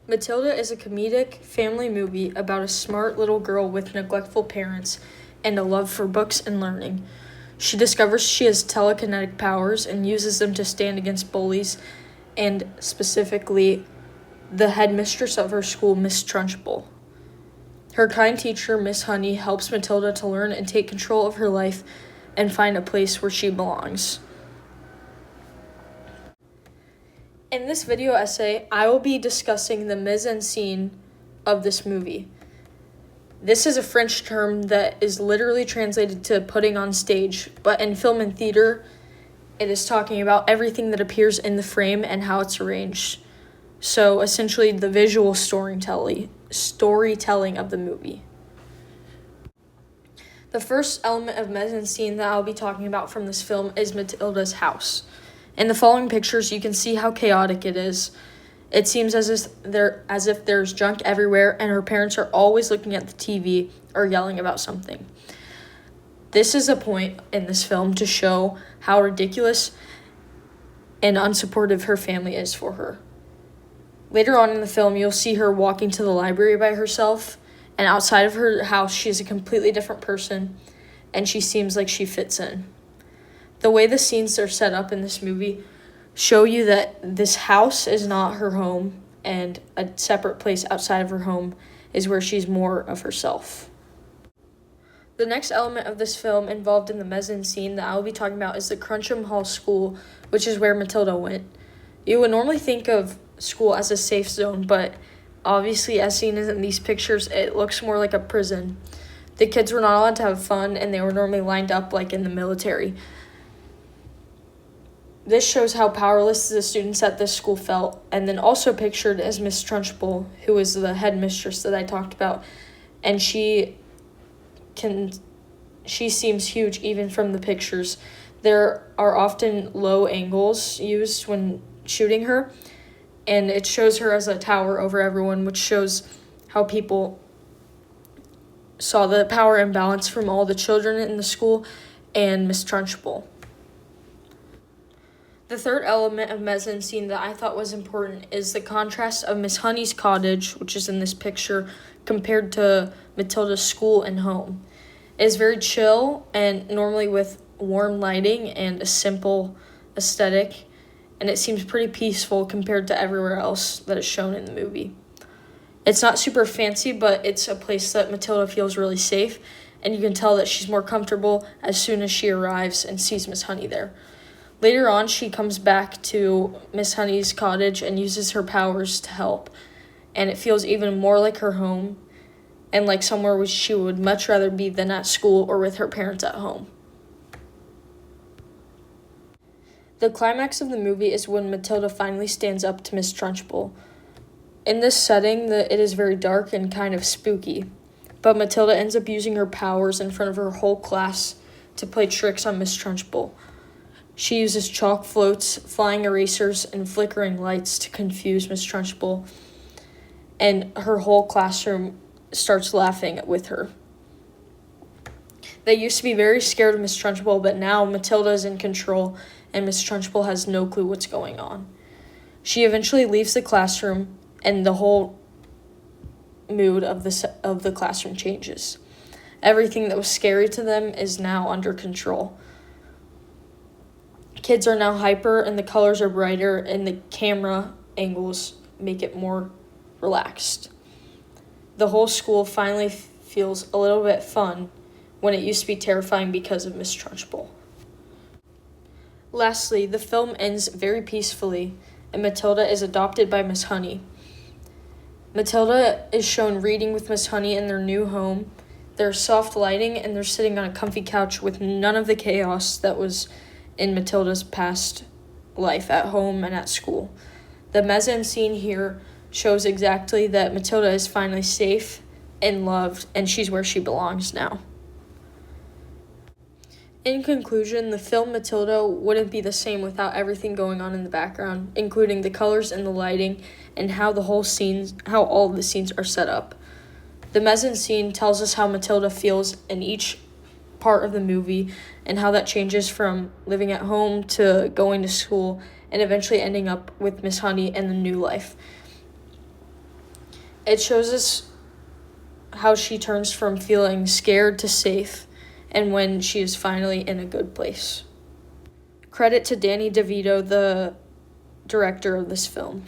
Matilda is a comedic family movie about a smart little girl with neglectful parents and a love for books and learning. She discovers she has telekinetic powers and uses them to stand against bullies and specifically the headmistress of her school, Miss Trunchbull. Her kind teacher, Miss Honey, helps Matilda to learn and take control of her life and find a place where she belongs. In this video essay, I will be discussing the mise en scene of this movie. This is a French term that is literally translated to putting on stage, but in film and theater, it is talking about everything that appears in the frame and how it's arranged. So essentially the visual storytelling of the movie. The first element of mise en scene that I'll be talking about from this film is Matilda's house. In the following pictures, you can see how chaotic it is. It seems as if there's junk everywhere and her parents are always looking at the TV or yelling about something. This is a point in this film to show how ridiculous and unsupportive her family is for her. Later on in the film, you'll see her walking to the library by herself, and outside of her house, she is a completely different person, and she seems like she fits in. The way the scenes are set up in this movie show you that this house is not her home, and a separate place outside of her home is where she's more of herself. The next element of this film involved in the mise en scene that I will be talking about is the Cruncham Hall School, which is where Matilda went. You would normally think of school as a safe zone, but obviously, as seen in these pictures, it looks more like a prison. The kids were not allowed to have fun, and they were normally lined up like in the military. This shows how powerless the students at this school felt, and then also pictured as Miss Trunchbull, who is the headmistress that I talked about, and she seems huge even from the pictures. There are often low angles used when shooting her, and it shows her as a tower over everyone, which shows how people saw the power imbalance from all the children in the school and Miss Trunchbull. The third element of mise en scene that I thought was important is the contrast of Miss Honey's cottage, which is in this picture, compared to Matilda's school and home. It is very chill and normally with warm lighting and a simple aesthetic, and it seems pretty peaceful compared to everywhere else that is shown in the movie. It's not super fancy, but it's a place that Matilda feels really safe, and you can tell that she's more comfortable as soon as she arrives and sees Miss Honey there. Later on, she comes back to Miss Honey's cottage and uses her powers to help, and it feels even more like her home and like somewhere which she would much rather be than at school or with her parents at home. The climax of the movie is when Matilda finally stands up to Miss Trunchbull. In this setting, it is very dark and kind of spooky, but Matilda ends up using her powers in front of her whole class to play tricks on Miss Trunchbull. She uses chalk floats, flying erasers, and flickering lights to confuse Miss Trunchbull, and her whole classroom starts laughing with her. They used to be very scared of Miss Trunchbull, but now Matilda is in control, and Miss Trunchbull has no clue what's going on. She eventually leaves the classroom, and the whole mood of the classroom changes. Everything that was scary to them is now under control. Kids are now hyper, and the colors are brighter, and the camera angles make it more relaxed. The whole school finally feels a little bit fun when it used to be terrifying because of Miss Trunchbull. Lastly, the film ends very peacefully, and Matilda is adopted by Miss Honey. Matilda is shown reading with Miss Honey in their new home. There's soft lighting, and they're sitting on a comfy couch with none of the chaos that was in Matilda's past life at home and at school. The mise en scene here shows exactly that Matilda is finally safe and loved, and she's where she belongs now. In conclusion, the film Matilda wouldn't be the same without everything going on in the background, including the colors and the lighting, and how all the scenes are set up. The mise en scene tells us how Matilda feels in each part of the movie and how that changes from living at home to going to school and eventually ending up with Miss Honey and the new life. It shows us how she turns from feeling scared to safe, and when she is finally in a good place. Credit to Danny DeVito, the director of this film.